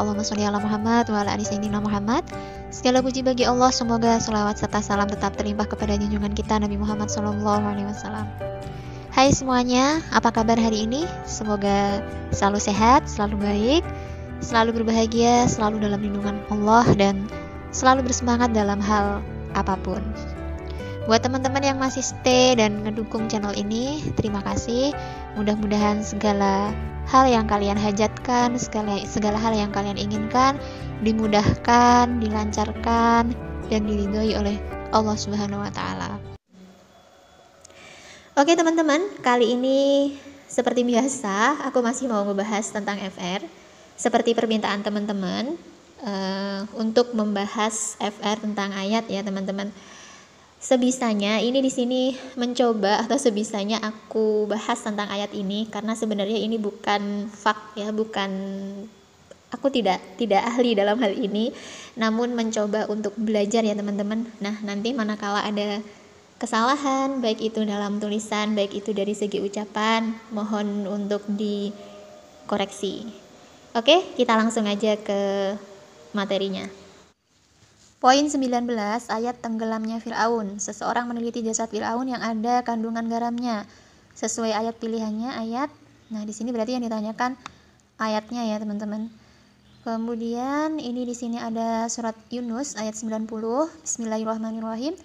Allahumma sholli ala Muhammad wa ala ali sayyidina Muhammad. Segala puji bagi Allah, semoga selawat serta salam tetap terlimpah kepada junjungan kita Nabi Muhammad SAW. Hai semuanya, apa kabar hari ini? Semoga selalu sehat, selalu baik, selalu berbahagia, selalu dalam lindungan Allah, dan selalu bersemangat dalam hal apapun. Buat teman-teman yang masih stay dan ngedukung channel ini, terima kasih. Mudah-mudahan segala hal yang kalian hajatkan, segala hal yang kalian inginkan dimudahkan, dilancarkan, dan diridhoi oleh Allah Subhanahu wa taala. Oke teman-teman, kali ini seperti biasa aku masih mau ngebahas tentang FR seperti permintaan teman-teman, untuk membahas FR tentang ayat ya teman-teman. Sebisanya ini di sini mencoba atau sebisanya aku bahas tentang ayat ini, karena sebenarnya ini bukan fak ya, aku tidak ahli dalam hal ini, namun mencoba untuk belajar ya teman-teman. Nah, nanti manakala ada kesalahan, baik itu dalam tulisan, baik itu dari segi ucapan, mohon untuk dikoreksi. Oke, kita langsung aja ke materinya. Poin 19, ayat tenggelamnya Fir'aun. Seseorang meneliti jasad Fir'aun yang ada kandungan garamnya. Sesuai ayat pilihannya, ayat. Nah, di sini berarti yang ditanyakan ayatnya ya, teman-teman. Kemudian ini di sini ada surat Yunus ayat 90. Bismillahirrahmanirrahim.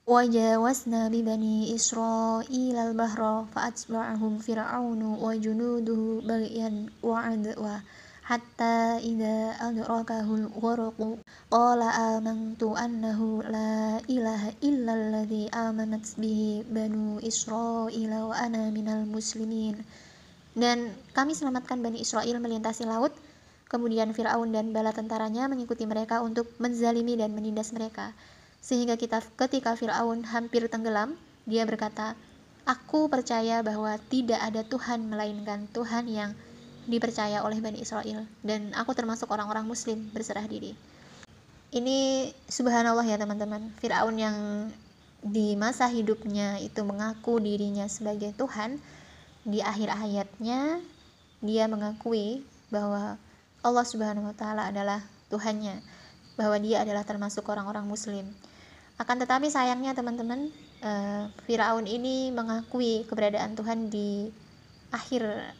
Wa jawazna bi bani Israila al-bahra fa'atba'ahum fir'aunu wa junuduhu baghyan wa 'adwa hatta idza adrakahul gharaqu qala amantu annahu la ilaha illalladzi amanat bihi banu Israila wa ana minal muslimin. Dan kami selamatkan Bani Israel melintasi laut, kemudian Fir'aun dan bala tentaranya mengikuti mereka untuk menzalimi dan menindas mereka, sehingga ketika Fir'aun hampir tenggelam, dia berkata, aku percaya bahwa tidak ada Tuhan melainkan Tuhan yang dipercaya oleh Bani Israel, dan aku termasuk orang-orang muslim berserah diri. Ini subhanallah ya teman-teman, Fir'aun yang di masa hidupnya itu mengaku dirinya sebagai Tuhan, di akhir ayatnya dia mengakui bahwa Allah Subhanahu wa taala adalah Tuhannya, bahwa dia adalah termasuk orang-orang muslim. Akan tetapi sayangnya teman-teman, Fir'aun ini mengakui keberadaan Tuhan di akhir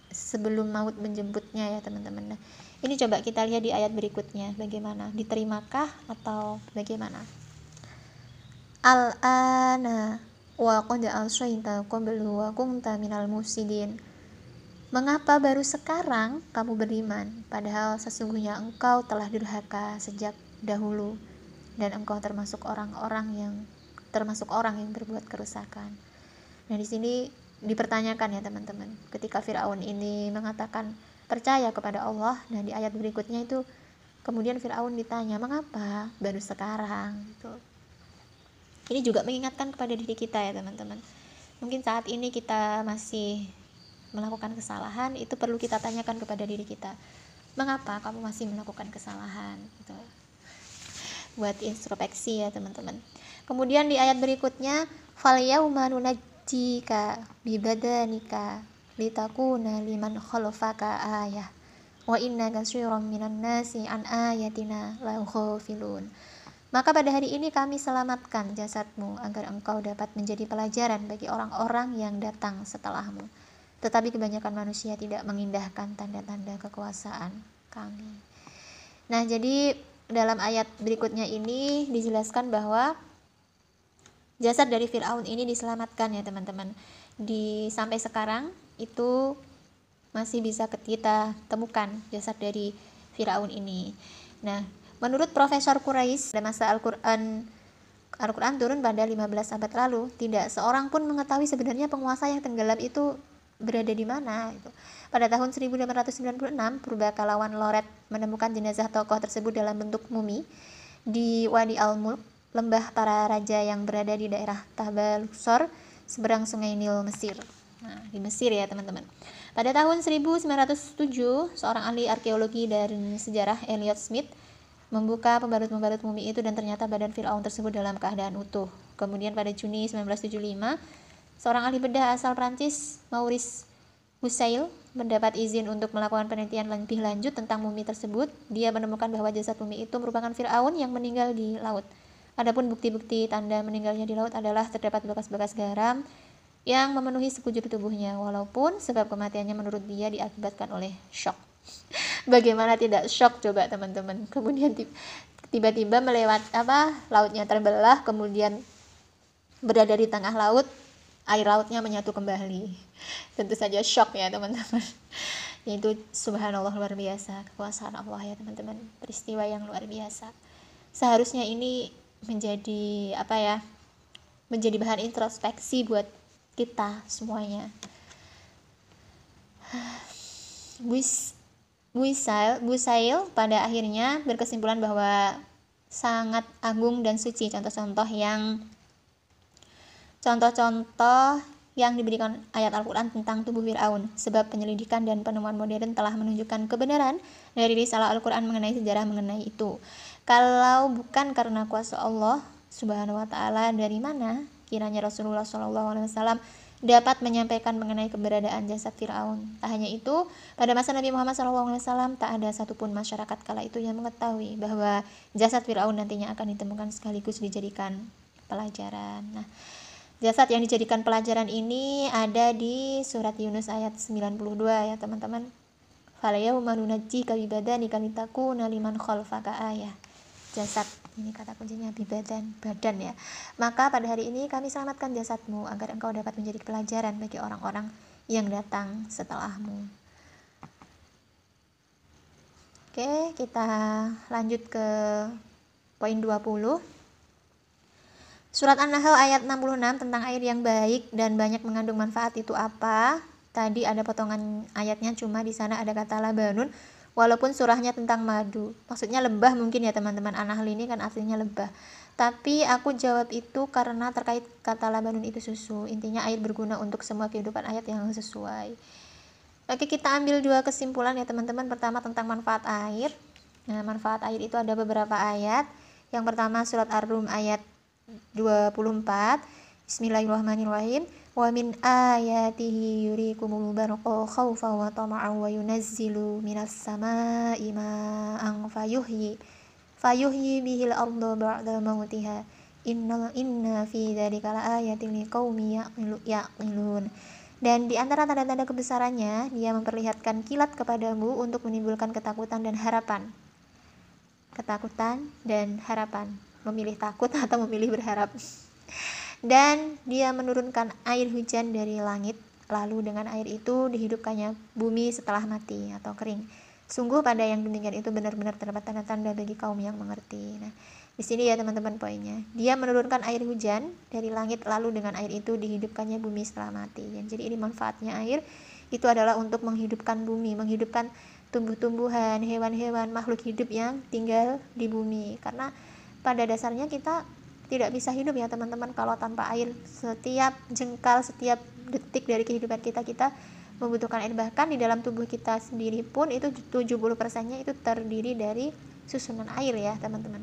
sebelum maut menjemputnya ya teman-teman. Nah, ini coba kita lihat di ayat berikutnya bagaimana, diterimakah atau bagaimana. Al-ana wa qad asyaita qablu wa kunta minal mufsidin. Mengapa baru sekarang kamu beriman, padahal sesungguhnya engkau telah durhaka sejak dahulu, dan engkau termasuk orang yang berbuat kerusakan. Nah, di sini dipertanyakan ya teman-teman, ketika Fir'aun ini mengatakan percaya kepada Allah. Nah, di ayat berikutnya itu kemudian Fir'aun ditanya, mengapa baru sekarang gitu. Ini juga mengingatkan kepada diri kita ya teman-teman. Mungkin saat ini kita masih melakukan kesalahan, itu perlu kita tanyakan kepada diri kita, mengapa kamu masih melakukan kesalahan gitu. Buat introspeksi ya teman-teman. Kemudian di ayat berikutnya, fal yauma nunajjika bi badanika litakuna liman khalafaka ayah wa inna katsiran minan nasi an ayatina la ghafilun. Maka pada hari ini kami selamatkan jasadmu agar engkau dapat menjadi pelajaran bagi orang-orang yang datang setelahmu. Tetapi kebanyakan manusia tidak mengindahkan tanda-tanda kekuasaan kami. Nah, jadi dalam ayat berikutnya ini dijelaskan bahwa jasad dari Fir'aun ini diselamatkan ya teman-teman. Sampai sekarang itu masih bisa kita temukan jasad dari Fir'aun ini. Nah, menurut Profesor Quraisy, pada masa Al-Quran turun pada 15 abad lalu, tidak seorang pun mengetahui sebenarnya penguasa yang tenggelam itu berada di mana gitu. Pada tahun 1896, purbakalawan Loret menemukan jenazah tokoh tersebut dalam bentuk mumi di Wadi Al-Mulk, lembah para raja yang berada di daerah Tahba Luxor, seberang sungai Nil, Mesir. Nah, di Mesir ya teman-teman. Pada tahun 1907, seorang ahli arkeologi dan sejarah Elliot Smith membuka pembarut-pembarut mumi itu dan ternyata badan Fir'aun tersebut dalam keadaan utuh. Kemudian pada Juni 1975, seorang ahli bedah asal Prancis, Maurice Husail mendapat izin untuk melakukan penelitian lebih lanjut tentang mumi tersebut. Dia menemukan bahwa jasad mumi itu merupakan Fir'aun yang meninggal di laut. Adapun bukti-bukti tanda meninggalnya di laut adalah terdapat bekas-bekas garam yang memenuhi sekujur tubuhnya, walaupun sebab kematiannya menurut dia diakibatkan oleh shock. Bagaimana tidak shock coba teman-teman? Kemudian tiba-tiba lautnya terbelah, kemudian berada di tengah laut, air lautnya menyatu kembali. Tentu saja shock ya teman-teman. Itu subhanallah, luar biasa kekuasaan Allah ya teman-teman, peristiwa yang luar biasa. Seharusnya ini menjadi menjadi bahan introspeksi buat kita semuanya. Busail pada akhirnya berkesimpulan bahwa sangat agung dan suci contoh-contoh yang diberikan ayat Al-Quran tentang tubuh Fir'aun, sebab penyelidikan dan penemuan modern telah menunjukkan kebenaran dari risalah Al-Quran mengenai sejarah mengenai itu. Kalau bukan karena kuasa Allah Subhanahu wa ta'ala, dari mana kiranya Rasulullah SAW dapat menyampaikan mengenai keberadaan jasad Fir'aun? Tak hanya itu, pada masa Nabi Muhammad SAW tak ada satupun masyarakat kala itu yang mengetahui bahwa jasad Fir'aun nantinya akan ditemukan sekaligus dijadikan pelajaran. Nah, jasad yang dijadikan pelajaran ini ada di surat Yunus ayat 92 ya teman-teman. Falayyauma nunajjika bibadanika litakuna liman khalfaka ayah. Jasad, ini kata kuncinya badan ya. Maka pada hari ini kami selamatkan jasadmu agar engkau dapat menjadi pelajaran bagi orang-orang yang datang setelahmu. Oke, kita lanjut ke poin 20. Surat An-Nahl ayat 66 tentang air yang baik dan banyak mengandung manfaat itu apa? Tadi ada potongan ayatnya, cuma di sana ada kata labanun, walaupun surahnya tentang madu. Maksudnya lebah mungkin ya teman-teman. An-Nahl ini kan aslinya lebah. Tapi aku jawab itu karena terkait kata labanun itu susu. Intinya air berguna untuk semua kehidupan, ayat yang sesuai. Oke, kita ambil dua kesimpulan ya teman-teman. Pertama tentang manfaat air. Nah, manfaat air itu ada beberapa ayat. Yang pertama surat Ar-Rum ayat 24. Bismillahirrahmanirrahim. Wa min ayatihi yurikumul barqa khawfan wa tama'an wa yunazzilu minas samaa'i ma'an fayuhyi bihil arda ba'da mautiha. Inna fi dzalika laayatin liqaumin ya'qilun. Dan di antara tanda-tanda kebesarannya, dia memperlihatkan kilat kepadamu untuk menimbulkan ketakutan dan harapan. Ketakutan dan harapan. Memilih takut atau memilih berharap. Dan dia menurunkan air hujan dari langit, lalu dengan air itu dihidupkannya bumi setelah mati atau kering. Sungguh pada yang demikian itu benar-benar terdapat tanda-tanda bagi kaum yang mengerti. Nah, di sini ya teman-teman poinnya. Dia menurunkan air hujan dari langit, lalu dengan air itu dihidupkannya bumi setelah mati. Dan jadi ini manfaatnya air itu adalah untuk menghidupkan bumi, menghidupkan tumbuh-tumbuhan, hewan-hewan, makhluk hidup yang tinggal di bumi. Karena pada dasarnya kita tidak bisa hidup ya teman-teman kalau tanpa air. Setiap jengkal, setiap detik dari kehidupan kita membutuhkan air. Bahkan di dalam tubuh kita sendiri pun itu 70%-nya itu terdiri dari susunan air ya teman-teman.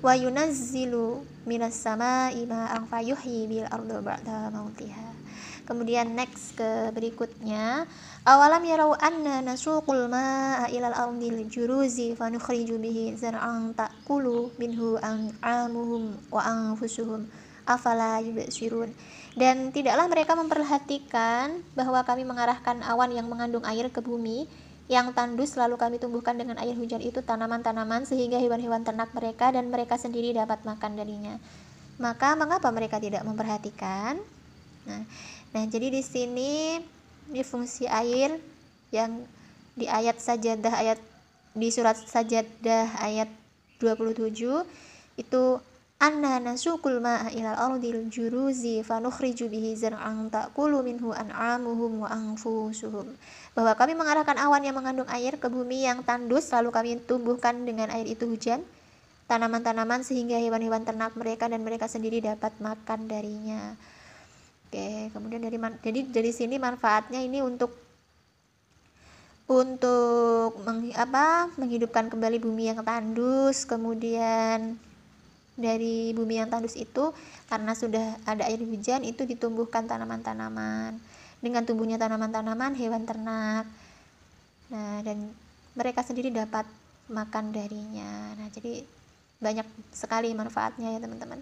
Wa yunazzilu minas samaa'i ma'an fayuhyi bil arda ba'da mautiha. Kemudian next ke berikutnya, awalam yarau anna nasuqul ma'a ilal ardil juruzi fanukhriju bihi zar'an ta'kulu minhu an'amuhum wa anfusuhum afala yubsirun. Dan tidaklah mereka memperhatikan bahwa kami mengarahkan awan yang mengandung air ke bumi yang tandus, lalu kami tumbuhkan dengan air hujan itu tanaman-tanaman sehingga hewan-hewan ternak mereka dan mereka sendiri dapat makan darinya. Maka mengapa mereka tidak memperhatikan? Nah, jadi di sini di fungsi air yang di ayat Sajadah, di surat Sajadah ayat 27 itu anna nasukul ma'a ilal ardil juruzi fanukhriju bihi zar'an ta'kulu minhu an'amuhum wa anfusuhum. Bahwa kami mengarahkan awan yang mengandung air ke bumi yang tandus, lalu kami tumbuhkan dengan air itu hujan tanaman-tanaman sehingga hewan-hewan ternak mereka dan mereka sendiri dapat makan darinya. Oke, kemudian dari sini manfaatnya ini untuk menghidupkan kembali bumi yang tandus. Kemudian dari bumi yang tandus itu karena sudah ada air hujan itu ditumbuhkan tanaman-tanaman. dengan tumbuhnya tanaman-tanaman, hewan ternak. Nah, dan mereka sendiri dapat makan darinya. Nah, jadi banyak sekali manfaatnya ya teman-teman.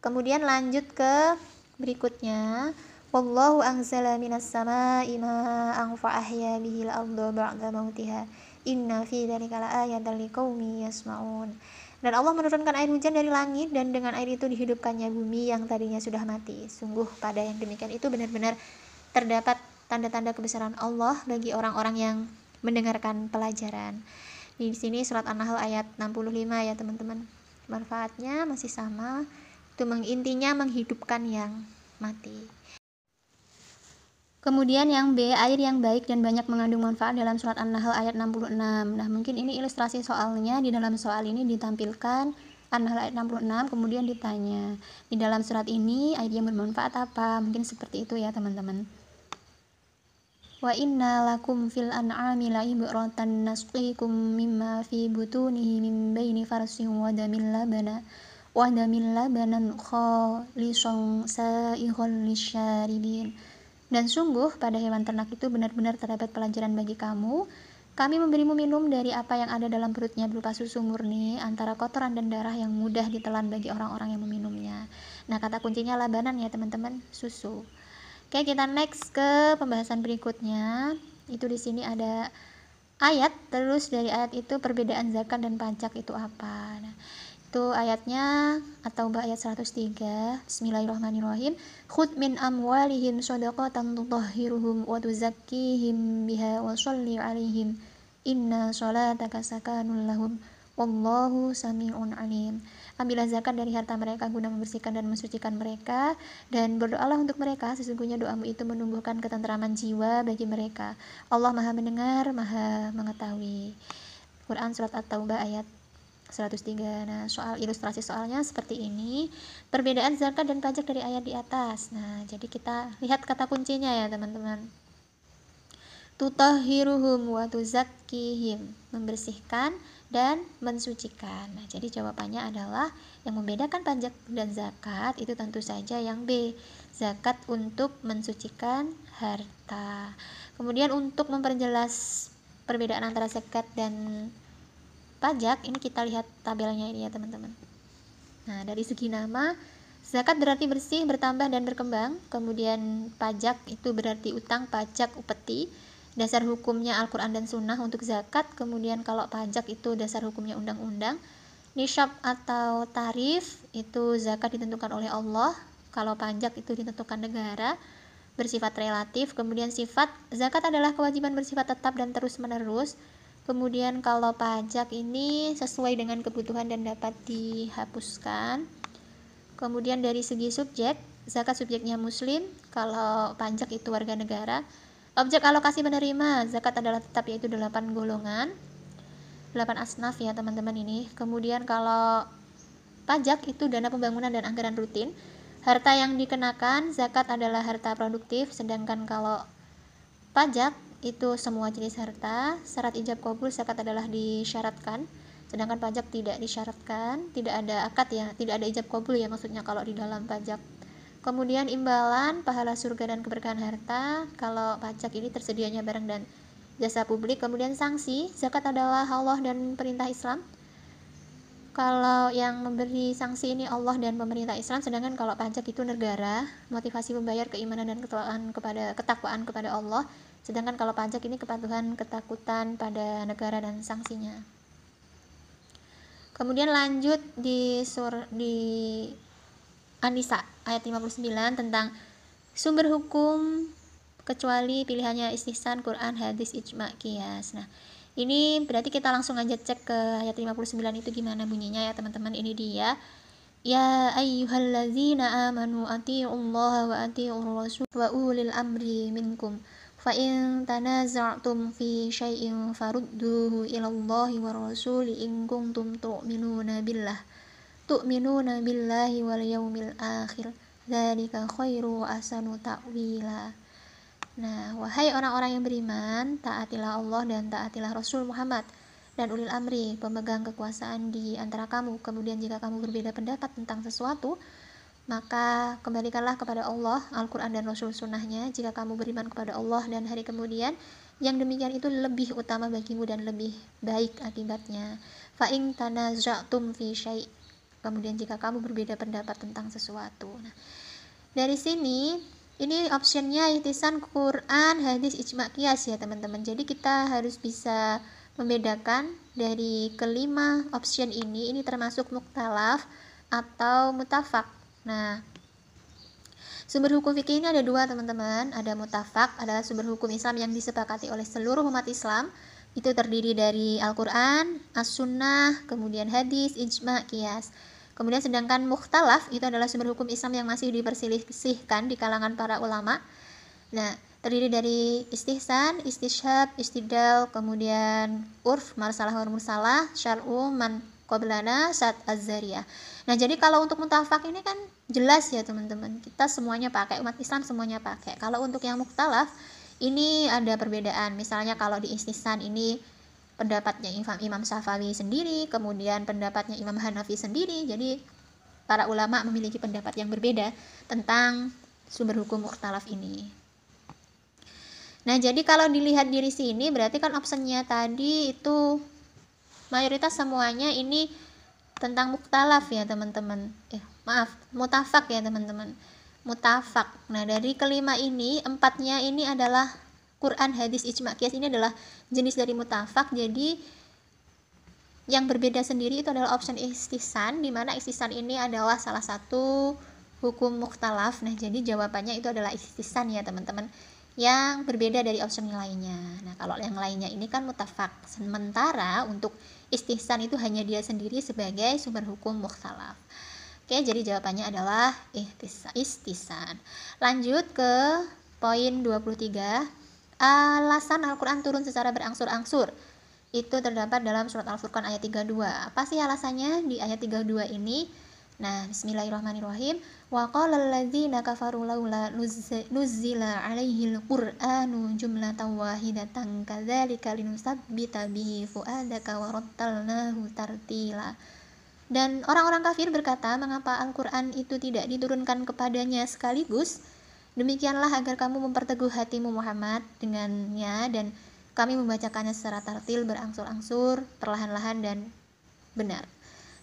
Kemudian lanjut ke berikutnya. Wallahu anzala minas samaa'i ma'an fa ahya bihil arda ba'da mautiha. Inna fi dzalika laayatan liqaumin yasma'un. Dan Allah menurunkan air hujan dari langit dan dengan air itu dihidupkannya bumi yang tadinya sudah mati. Sungguh pada yang demikian itu benar-benar terdapat tanda-tanda kebesaran Allah bagi orang-orang yang mendengarkan pelajaran. Di sini surat An-Nahl ayat 65 ya teman-teman. Manfaatnya masih sama. Itu intinya menghidupkan yang mati. Kemudian yang B, air yang baik dan banyak mengandung manfaat dalam surat An-Nahl ayat 66. Nah, mungkin ini ilustrasi soalnya. Di dalam soal ini ditampilkan An-Nahl ayat 66, kemudian ditanya, di dalam surat ini air yang bermanfaat apa? Mungkin seperti itu ya teman-teman. Wa inna lakum fil an'ami la'ibratan nasqikum mimma fi butunihi min baini farsin wa damin labanan khalisan sa'ighal lisyaribin. Dan sungguh pada hewan ternak itu benar-benar terdapat pelajaran bagi kamu. Kami memberimu minum dari apa yang ada dalam perutnya berupa susu murni antara kotoran dan darah yang mudah ditelan bagi orang-orang yang meminumnya. Nah, kata kuncinya labanan ya teman-teman, susu. Oke, kita next ke pembahasan berikutnya. Itu di sini ada ayat, terus dari ayat itu perbedaan zakat dan pajak itu apa. Nah, itu ayatnya atau ayat 103. Bismillahirrahmanirrahim. Khudh min amwalihim shadaqatan tutahhiruhum wa tuzakkihim biha wa sholli 'alaihim inna sholataka sakanun lahum wallahu sami'un alim. Ambillah zakat dari harta mereka guna membersihkan dan mensucikan mereka, dan berdoalah untuk mereka, sesungguhnya doamu itu menumbuhkan ketenteraman jiwa bagi mereka. Allah Maha mendengar, Maha mengetahui. Quran surat At-Taubah ayat 103. Nah, soal ilustrasi soalnya seperti ini. Perbedaan zakat dan pajak dari ayat di atas. Nah, jadi kita lihat kata kuncinya ya, teman-teman. Tutahhiruhum wa tuzakkihim, membersihkan dan mensucikan. Nah, jadi jawabannya adalah yang membedakan pajak dan zakat itu tentu saja yang B, zakat untuk mensucikan harta. Kemudian untuk memperjelas perbedaan antara zakat dan pajak, ini kita lihat tabelnya ini ya teman-teman. Nah, dari segi nama, zakat berarti bersih, bertambah dan berkembang. Kemudian pajak itu berarti utang, pajak, upeti. Dasar hukumnya Al-Quran dan Sunnah untuk zakat. Kemudian kalau pajak itu dasar hukumnya undang-undang. Nisab atau tarif itu zakat ditentukan oleh Allah. Kalau pajak itu ditentukan negara, bersifat relatif. Kemudian sifat, zakat adalah kewajiban bersifat tetap dan terus-menerus. Kemudian kalau pajak ini sesuai dengan kebutuhan dan dapat dihapuskan. Kemudian dari segi subjek, zakat subjeknya muslim, kalau pajak itu warga negara. Objek alokasi menerima, zakat adalah tetap yaitu 8 golongan. 8 asnaf ya teman-teman ini. Kemudian kalau pajak itu dana pembangunan dan anggaran rutin. Harta yang dikenakan, zakat adalah harta produktif, sedangkan kalau pajak itu semua jenis harta. Syarat ijab qabul zakat adalah disyaratkan, sedangkan pajak tidak disyaratkan, tidak ada akad ya, tidak ada ijab qabul ya maksudnya kalau di dalam pajak. Kemudian imbalan, pahala surga dan keberkahan harta, kalau pajak ini tersedianya barang dan jasa publik. Kemudian sanksi, zakat adalah Allah dan perintah Islam. Kalau yang memberi sanksi ini Allah dan pemerintah Islam, sedangkan kalau pajak itu negara, motivasi membayar keimanan dan ketakwaan kepada Allah. Sedangkan kalau pajak ini kepatuhan, ketakutan pada negara dan sanksinya. Kemudian lanjut di An-Nisa ayat 59 tentang sumber hukum kecuali pilihannya istihsan, Quran, hadis, ijma, qiyas. Nah, ini berarti kita langsung aja cek ke ayat 59 itu gimana bunyinya ya teman-teman. Ini dia. Ya ayyuhallazina amanu atii'ullaha wa atii'ur rasul wa ulil amri minkum. Fa in tanaza'tum fi syai'in farudduhu ilallahi war rasuli in kuntum tu'minuna billahi wal yaumil akhir. Dzalika khairu wa ahsanu ta'wila. Nah, wahai orang-orang yang beriman, taatilah Allah dan taatilah Rasul Muhammad dan ulil amri, pemegang kekuasaan di antara kamu. Kemudian jika kamu berbeda pendapat tentang sesuatu, maka kembalikanlah kepada Allah, Al-Quran dan Rasul Sunnahnya. Jika kamu beriman kepada Allah dan hari kemudian, yang demikian itu lebih utama bagimu dan lebih baik akibatnya. Fa'in tanaza'tum fi syai'. Kemudian jika kamu berbeda pendapat tentang sesuatu. Nah, dari sini ini optionnya ihtisan, Quran, hadis, ijma, qiyas ya teman-teman. Jadi kita harus bisa membedakan dari kelima option ini termasuk muktalaf atau mutafak. Nah, sumber hukum fikih ini ada dua teman-teman. Ada mutafak, adalah sumber hukum Islam yang disepakati oleh seluruh umat Islam. Itu terdiri dari Al-Quran, As-Sunnah, kemudian hadis, ijma, qiyas. Kemudian sedangkan mukhtalaf itu adalah sumber hukum Islam yang masih diperselisihkan di kalangan para ulama. Nah, terdiri dari istihsan, istishhab, istidlal, kemudian urf, marsalah war mursalah, syar'u, man qablana, sat az-zariyah. Nah, jadi kalau untuk mutafak ini kan jelas ya teman-teman, kita semuanya pakai, umat Islam semuanya pakai. Kalau untuk yang mukhtalaf ini ada perbedaan. Misalnya kalau di istihsan ini pendapatnya Imam Syafi'i sendiri, kemudian pendapatnya Imam Hanafi sendiri. Jadi para ulama memiliki pendapat yang berbeda tentang sumber hukum mukhtalaf ini. Nah, jadi kalau dilihat dari sini berarti kan optionnya tadi itu mayoritas semuanya ini tentang mukhtalaf ya teman-teman. Mutafak ya teman-teman. Mutafak. Nah, dari kelima ini, empatnya ini adalah Quran, hadis, ijma, qiyas. Ini adalah jenis dari mutafak. Jadi yang berbeda sendiri itu adalah option istihsan, di mana istihsan ini adalah salah satu hukum mukhtalaf. Nah, jadi jawabannya itu adalah istihsan ya teman-teman, yang berbeda dari option lainnya. Nah, kalau yang lainnya ini kan mutafak. Sementara untuk istihsan itu hanya dia sendiri sebagai sumber hukum mukhtalaf. Oke, jadi jawabannya adalah istihsan. Lanjut ke poin 23. Alasan Al-Quran turun secara berangsur-angsur itu terdapat dalam surat Al-Furqan ayat 32. Apa sih alasannya di ayat 32 ini? Nah, bismillahirrahmanirrahim. Wa qala alladzina kafaru laula nuzzila alaihil qur'anu jumlatan wahidatan kadzalika linusabbita bihi fuadaka wa rattalnahu tartila. Dan orang-orang kafir berkata, mengapa Al-Quran itu tidak diturunkan kepadanya sekaligus? Demikianlah agar kamu memperteguh hatimu Muhammad dengannya, dan kami membacakannya secara tartil, berangsur-angsur, perlahan-lahan dan benar.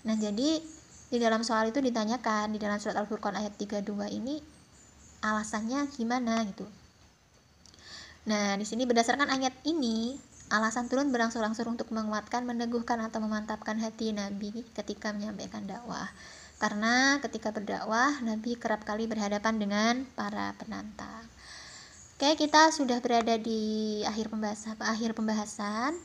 Nah, jadi di dalam soal itu ditanyakan di dalam surat Al-Furqan ayat 32 ini alasannya gimana gitu. Nah, di sini berdasarkan ayat ini, alasan turun berangsur-angsur untuk menguatkan, meneguhkan atau memantapkan hati Nabi ketika menyampaikan dakwah. Karena ketika berdakwah, Nabi kerap kali berhadapan dengan para penantang. Oke, kita sudah berada di akhir pembahasan.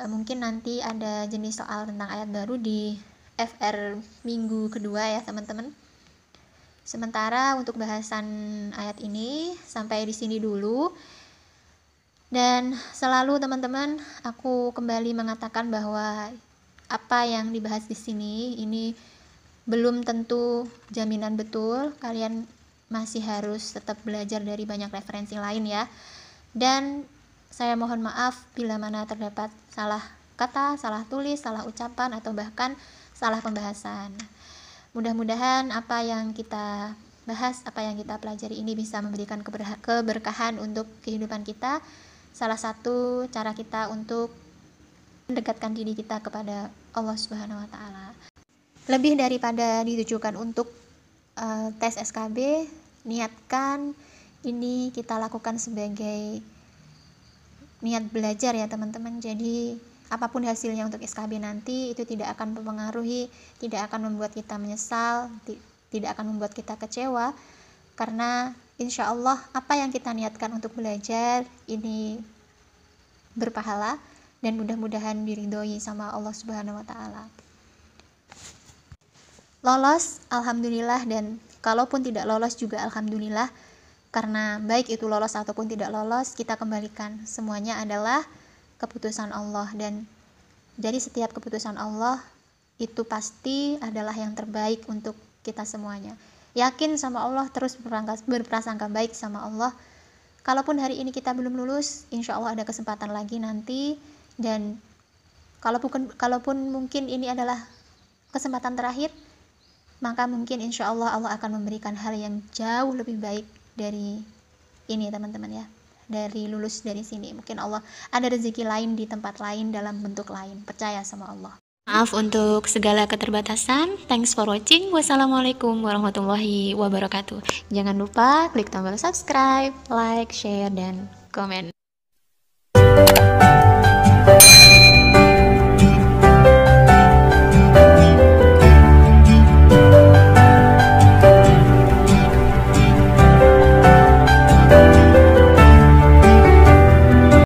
Mungkin nanti ada jenis soal tentang ayat baru di FR minggu kedua ya teman-teman. Sementara untuk bahasan ayat ini sampai di sini dulu. Dan selalu teman-teman, aku kembali mengatakan bahwa apa yang dibahas di sini ini belum tentu jaminan betul. Kalian masih harus tetap belajar dari banyak referensi lain ya. Dan saya mohon maaf bila mana terdapat salah kata, salah tulis, salah ucapan, atau bahkan salah pembahasan. Mudah-mudahan apa yang kita bahas, apa yang kita pelajari ini bisa memberikan keberkahan untuk kehidupan kita. Salah satu cara kita untuk mendekatkan diri kita kepada Allah Subhanahu wa taala. Lebih daripada ditujukan untuk tes SKB, niatkan ini kita lakukan sebagai niat belajar ya teman-teman. Jadi apapun hasilnya untuk SKB nanti itu tidak akan mempengaruhi, tidak akan membuat kita menyesal, tidak akan membuat kita kecewa, karena insya Allah apa yang kita niatkan untuk belajar ini berpahala dan mudah-mudahan diridhoi sama Allah Subhanahu wa taala. Lolos, alhamdulillah, dan kalaupun tidak lolos juga alhamdulillah, karena baik itu lolos ataupun tidak lolos, kita kembalikan semuanya adalah keputusan Allah. Dan jadi setiap keputusan Allah itu pasti adalah yang terbaik untuk kita semuanya. Yakin sama Allah, terus berprasangka baik sama Allah. Kalaupun hari ini kita belum lulus, insya Allah ada kesempatan lagi nanti. Dan kalaupun mungkin ini adalah kesempatan terakhir, maka mungkin insya Allah Allah akan memberikan hal yang jauh lebih baik dari ini teman-teman ya, dari lulus dari sini. Mungkin Allah ada rezeki lain di tempat lain dalam bentuk lain, percaya sama Allah. Maaf untuk segala keterbatasan. Thanks for watching. Wassalamualaikum warahmatullahi wabarakatuh. Jangan lupa klik tombol subscribe, like, share, dan komen.